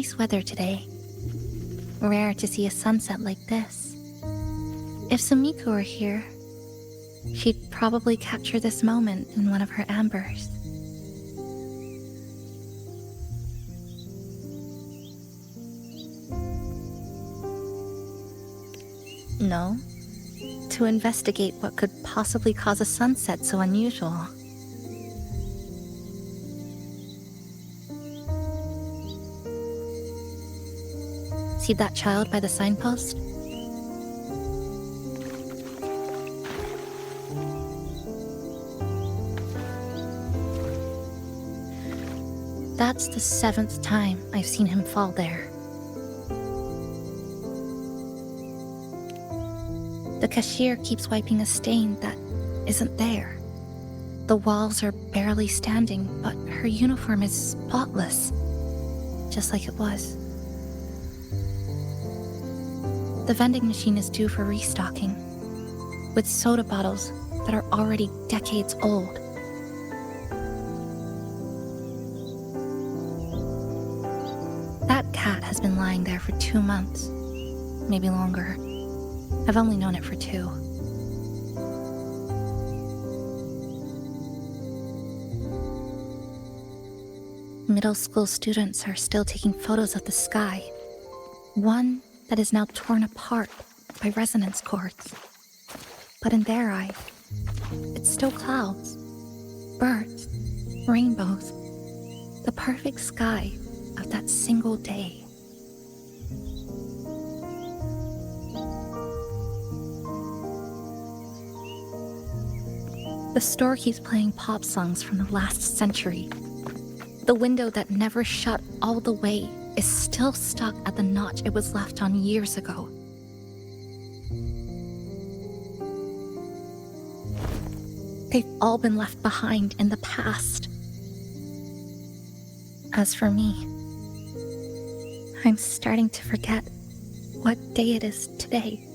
nice weather today. Rare to see a sunset like this. If Sumiko were here, she'd probably capture this moment in one of her ambers. No, to investigate what could possibly cause a sunset so unusual. See that child by the signpost? That's the 7th time I've seen him fall there. The cashier keeps wiping a stain that isn't there. The walls are barely standing, but her uniform is spotless, just like it was. The vending machine is due for restocking, with soda bottles that are already decades old. That cat has been lying there for 2 months, maybe longer. I've only known it for 2. Middle school students are still taking photos of the sky. One that is now torn apart by resonance cords. But in their eyes, it's still clouds, birds, rainbows, the perfect sky of that single day. The store keeps playing pop songs from the last century. The window that never shut all the way is still stuck at the notch it was left on years ago. They've all been left behind in the past. As for me, I'm starting to forget what day it is today.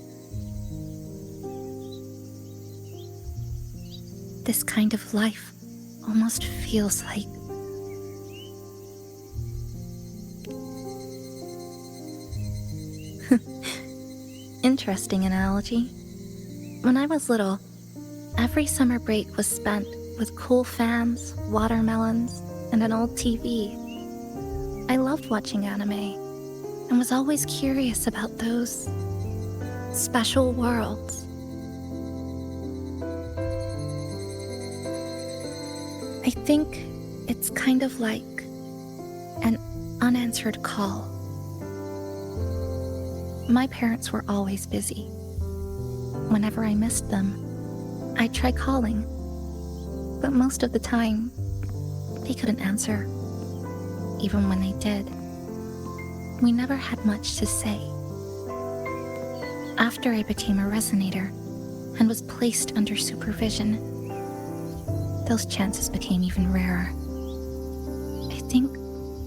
This kind of life almost feels like interesting analogy. When I was little, every summer break was spent with cool fans, watermelons, and an old TV. I loved watching anime and was always curious about those special worlds. I think it's kind of like an unanswered call. My parents were always busy. Whenever I missed them, I'd try calling, but most of the time, they couldn't answer. Even when they did, we never had much to say. After I became a resonator and was placed under supervision, those chances became even rarer. I think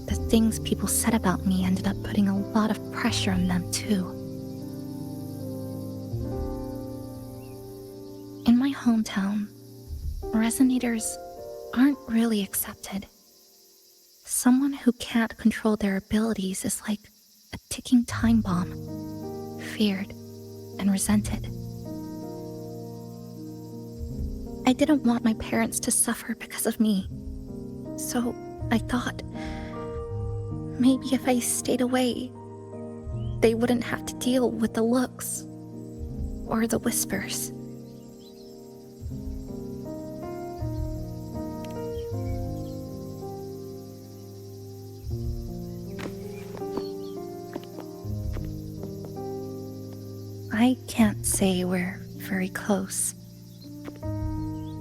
the things people said about me ended up putting a lot of pressure on them too. In my hometown, resonators aren't really accepted. Someone who can't control their abilities is like a ticking time bomb, feared and resented. I didn't want my parents to suffer because of me, so I thought, maybe if I stayed away, they wouldn't have to deal with the looks or the whispers. I can't say we're very close.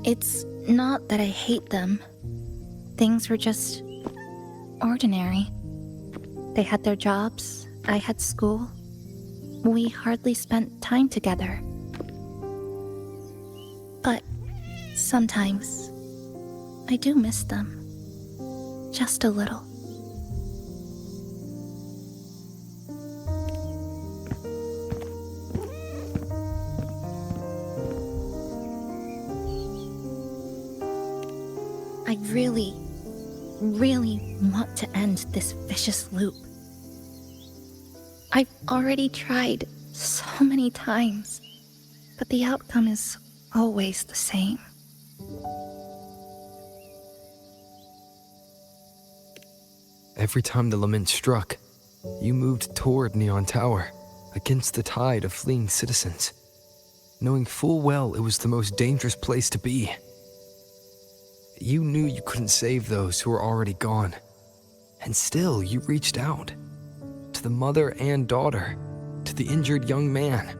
It's not that I hate them. Things were just ordinary. They had their jobs, I had school. We hardly spent time together. But sometimes, I do miss them. Just a little. I really want to end this vicious loop. I've already tried so many times, but the outcome is always the same. Every time the lament struck, you moved toward Neon Tower, against the tide of fleeing citizens, knowing full well it was the most dangerous place to be. You knew you couldn't save those who were already gone, and still you reached out. To the mother and daughter, to the injured young man,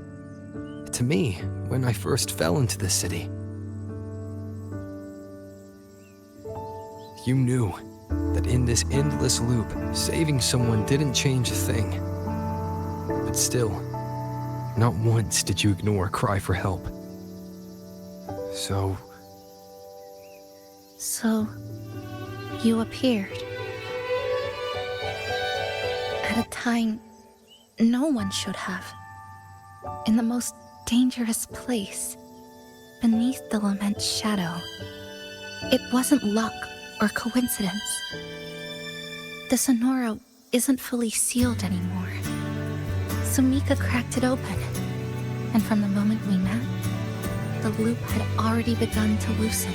to me when I first fell into this city. You knew that in this endless loop, saving someone didn't change a thing. But still, not once did you ignore a cry for help. So, you appeared. At a time no one should have. In the most dangerous place, beneath the lament's shadow. It wasn't luck or coincidence. The Sonora isn't fully sealed anymore. Sumika cracked it open, and from the moment we met, the loop had already begun to loosen.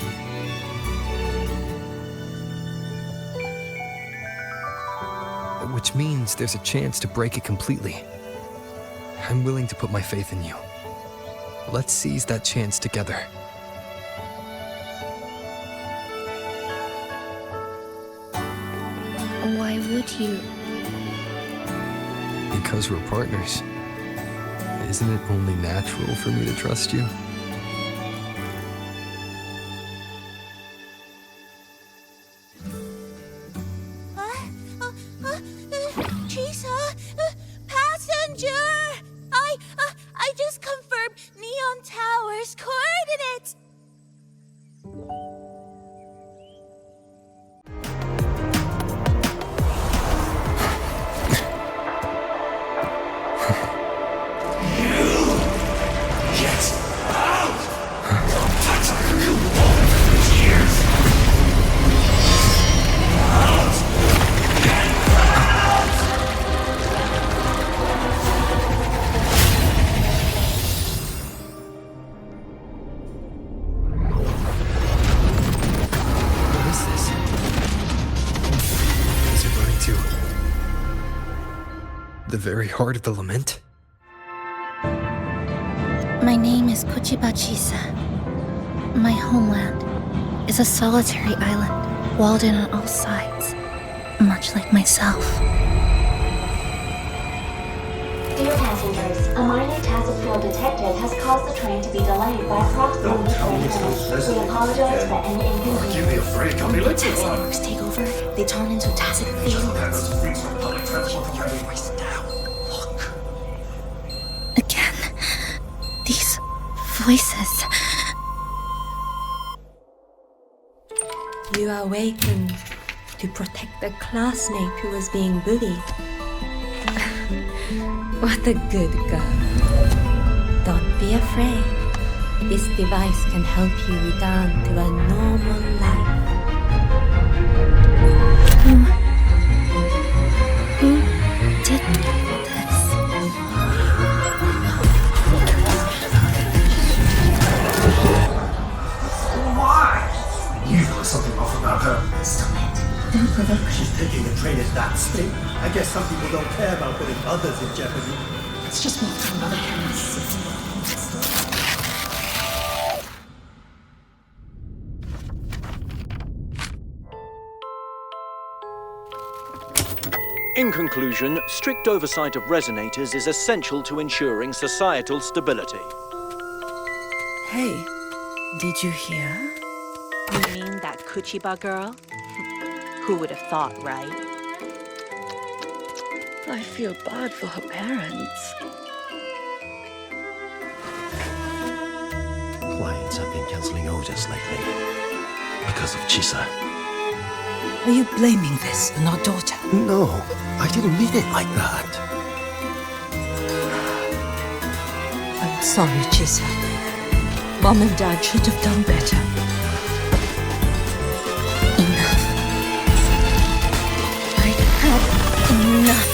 which means there's a chance to break it completely. I'm willing to put my faith in you. Let's seize that chance together. Why would you? Because we're partners. Isn't it only natural for me to trust you? Chisa, passenger! I just confirmed Neon Tower's coordinates. The very heart of the lament? My name is Kuchiba Chisa. My homeland is a solitary island, walled in on all sides, much like myself. Dear passengers, a minor tacit field detected has caused the train to be delayed by approximately 30 minutes. We apologize for any inconvenience. Give me a break, I'll be late. Taxi networks take over, they turn into tacit fields. Again, these voices. You are awakened to protect a classmate who was being bullied. What a good girl. Don't be afraid. This device can help you return to a normal life. Who did this? Why? You know there's something off about her. Stop it. She's taking the train at that speed. I guess some people don't care about putting others in jeopardy. Let's just move to another campus. In conclusion, strict oversight of resonators is essential to ensuring societal stability. Hey, did you hear? You mean that Kuchiba girl? Who would have thought, right? I feel bad for her parents. Clients have been cancelling orders lately because of Chisa. Are you blaming this on our daughter? No, I didn't mean it like that. I'm sorry, Chisa. Mom and Dad should have done better. Enough. I've had enough.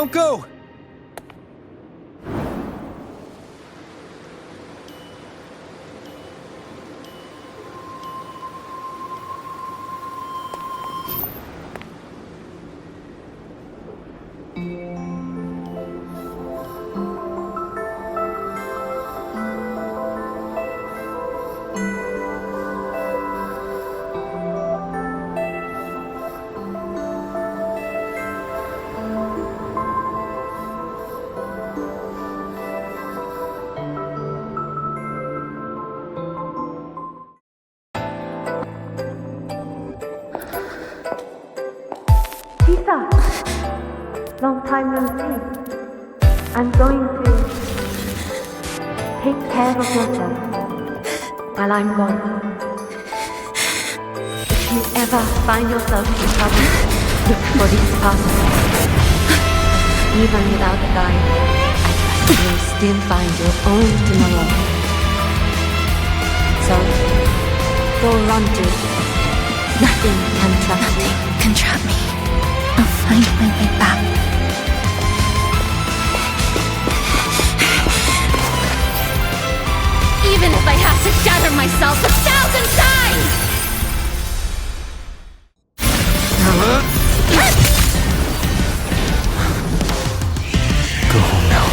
Don't go! Long time no see. I'm going to take care of yourself while I'm gone. If you ever find yourself in trouble, look for these passages. Even without a guide, I trust you'll still find your own tomorrow. So, go run to it. Nothing can trap you. Nothing can trap me. I'll find my way back. Even if I have to shatter myself 1,000 times! Go home now.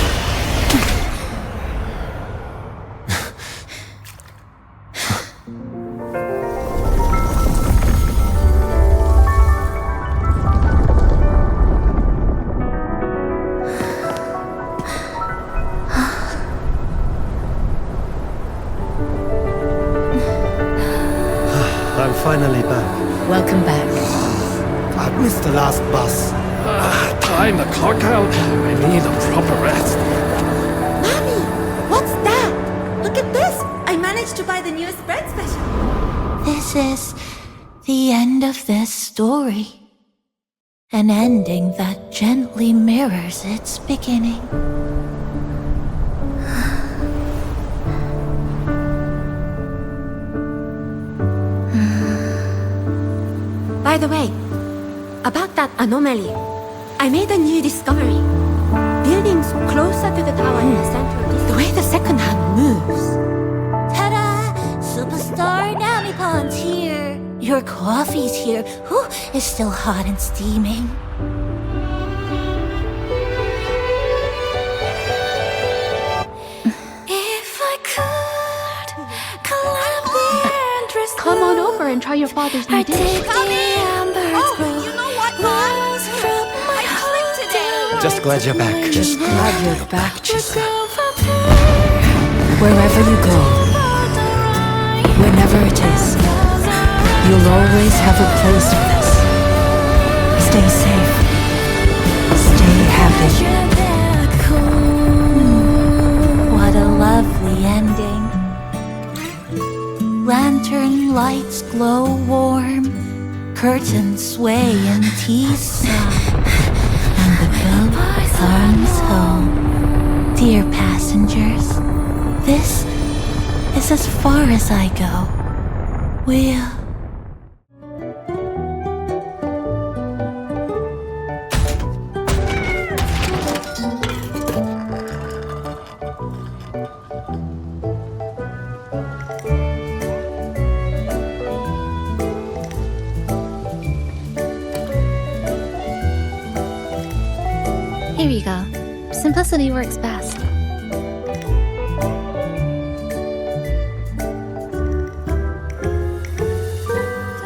I'm finally back. Welcome back. I've missed the last bus. Time to clock out. I need a proper rest. Mommy, what's that? Look at this. I managed to buy the newest bread special. This is the end of this story. An ending that gently mirrors its beginning. By the way, about that anomaly, I made a new discovery. Buildings closer to the tower in the center, the way the second hand moves. Ta-da! Superstar Namipon's here. Your coffee's here. Whew, it's still hot and steaming. If I could climb the entrance. Come on over and try your father's new dish. You know what, Mom? I sleep today. Just glad you're back. Just glad you're back, Chisa. Wherever you go, whenever it is, you'll always have a place with us. Stay safe. Stay happy. What a lovely ending. Lantern lights glow warm, curtains sway in tea and the boat turns home. Dear passengers, this is as far as I go. We'll... Here you go. Simplicity works best.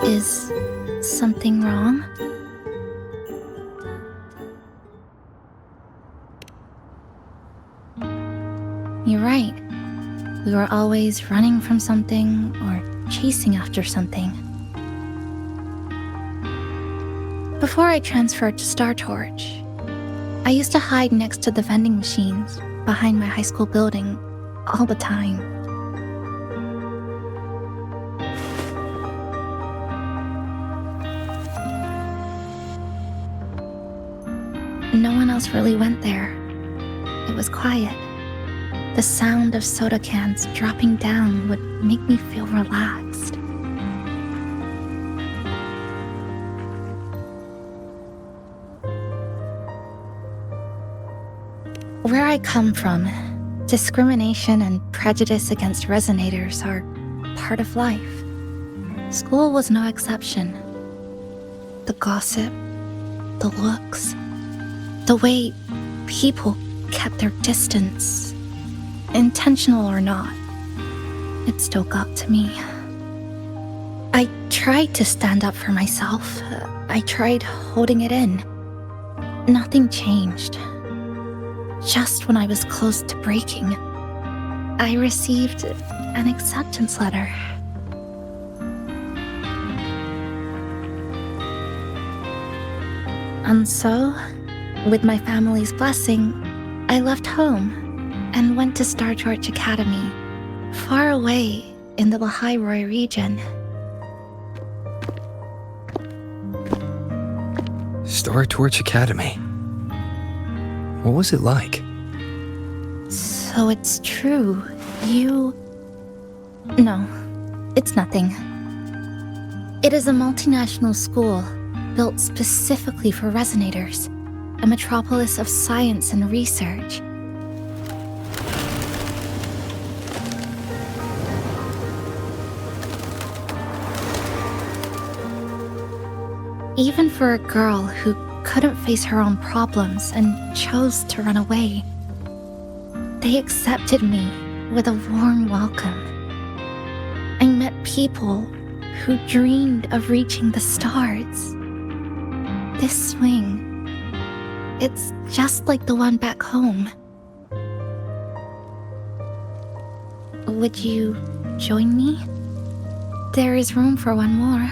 Is something wrong? You're right. We were always running from something or chasing after something. Before I transferred to Star Torch, I used to hide next to the vending machines behind my high school building all the time. No one else really went there. It was quiet. The sound of soda cans dropping down would make me feel relaxed. Where I come from, discrimination and prejudice against resonators are part of life. School was no exception. The gossip, the looks, the way people kept their distance, intentional or not, it still got to me. I tried to stand up for myself. I tried holding it in. Nothing changed. Just when I was close to breaking, I received an acceptance letter. And so, with my family's blessing, I left home and went to Star Torch Academy, far away in the Lahairoi region. Star Torch Academy. What was it like? So it's true, you... No, it's nothing. It is a multinational school built specifically for resonators, a metropolis of science and research. Even for a girl who couldn't face her own problems and chose to run away, they accepted me with a warm welcome. I met people who dreamed of reaching the stars. This swing, it's just like the one back home. Would you join me? There is room for one more.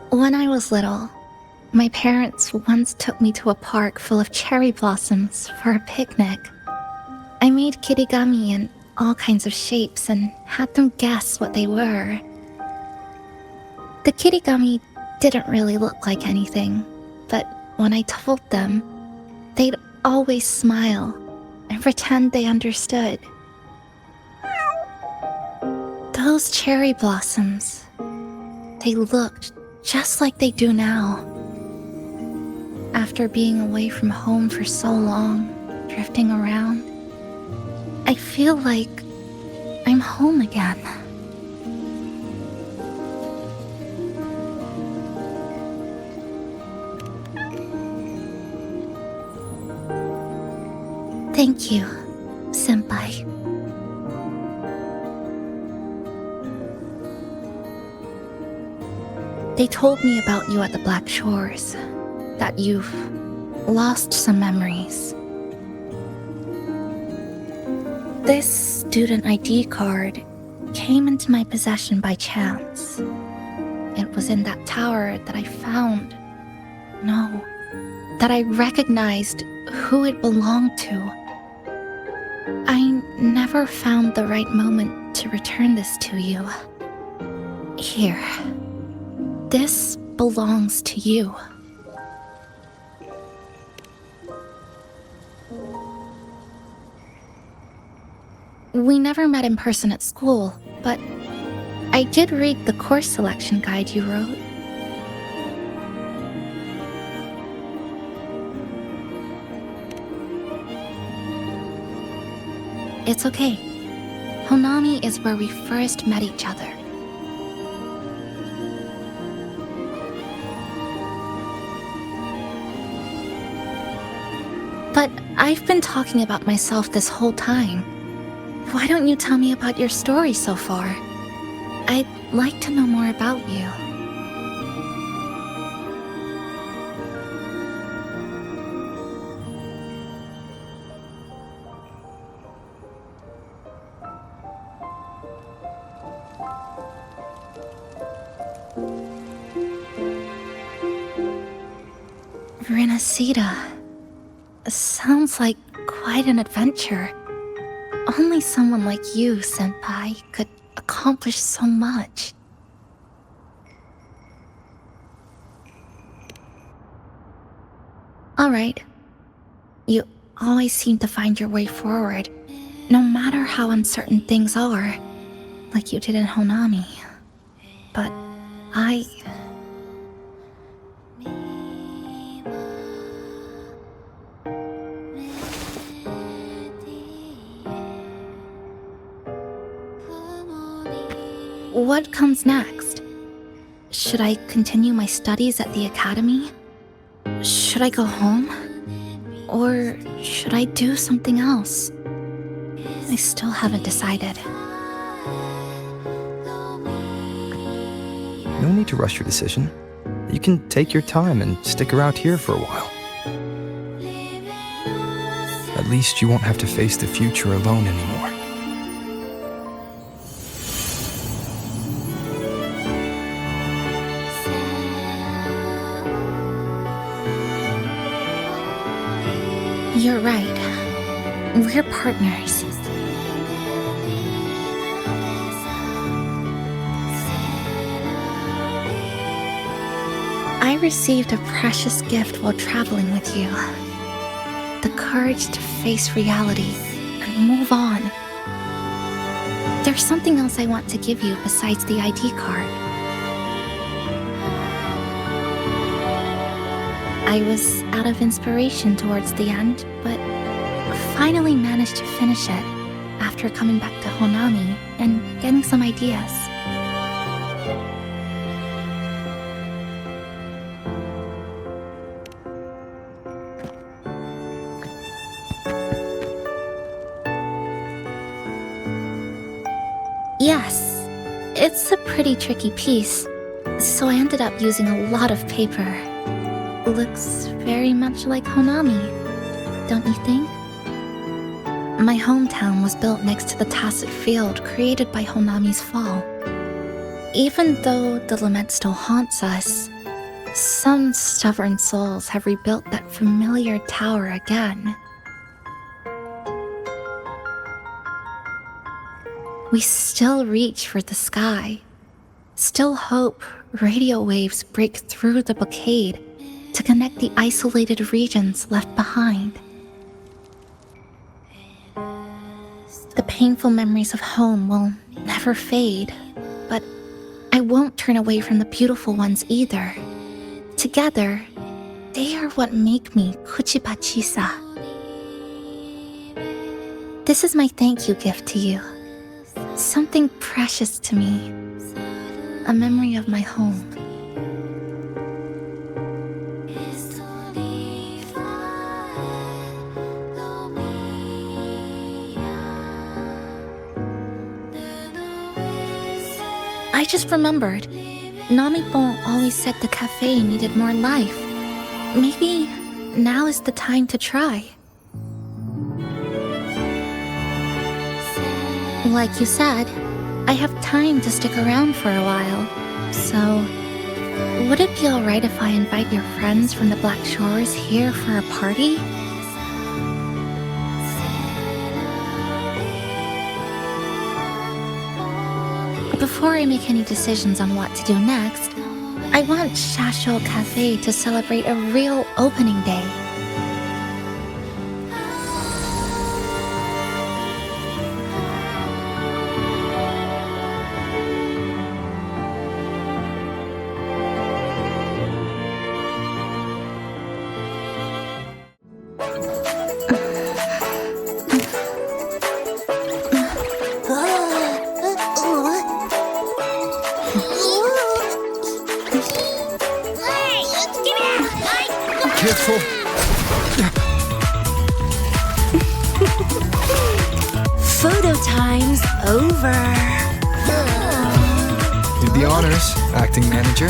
When I was little, my parents once took me to a park full of cherry blossoms for a picnic. I made kirigami in all kinds of shapes and had them guess what they were. The kirigami didn't really look like anything, but when I told them, they'd always smile and pretend they understood. Those cherry blossoms, they looked just like they do now. After being away from home for so long, drifting around, I feel like I'm home again. Thank you, Senpai. They told me about you at the Black Shores, that you've lost some memories. This student ID card came into my possession by chance. It was in that tower that I found. No, that I recognized who it belonged to. I never found the right moment to return this to you. Here. This belongs to you. We never met in person at school, but I did read the course selection guide you wrote. It's okay. Honami is where we first met each other. But I've been talking about myself this whole time. Why don't you tell me about your story so far? I'd like to know more about you. Rinasida. Sounds like quite an adventure. Only someone like you, Senpai, could accomplish so much. Alright. You always seem to find your way forward, no matter how uncertain things are, like you did in Honami. But What comes next? Should I continue my studies at the academy? Should I go home? Or should I do something else? I still haven't decided. No need to rush your decision. You can take your time and stick around here for a while. At least you won't have to face the future alone anymore. You're right. We're partners. I received a precious gift while traveling with you. The courage to face reality and move on. There's something else I want to give you besides the ID card. I was out of inspiration towards the end, but finally managed to finish it after coming back to Honami and getting some ideas. Yes, it's a pretty tricky piece, so I ended up using a lot of paper. Looks very much like Honami, don't you think? My hometown was built next to the tacit field created by Honami's fall. Even though the lament still haunts us, some stubborn souls have rebuilt that familiar tower again. We still reach for the sky, still hope radio waves break through the blockade to connect the isolated regions left behind. The painful memories of home will never fade, but I won't turn away from the beautiful ones either. Together, they are what make me Kuchibachisa. This is my thank you gift to you. Something precious to me. A memory of my home. I just remembered. Namipon always said the cafe needed more life. Maybe now is the time to try. Like you said, I have time to stick around for a while. So, would it be alright if I invite your friends from the Black Shores here for a party? Before I make any decisions on what to do next, I want Shasho Cafe to celebrate a real opening day. Careful. Photo time's over. Do the honors, acting manager.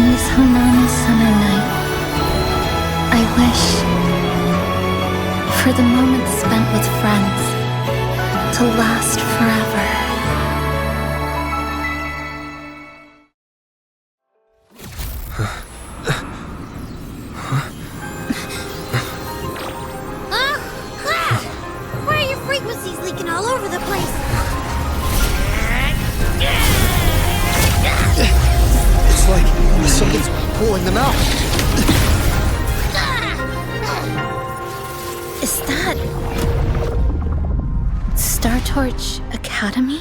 In this Hanami summer night, I wish for the moments spent with friends to last forever. Why are your frequencies leaking all over the place? It's like something's pulling them out. Is that Star Torch Academy?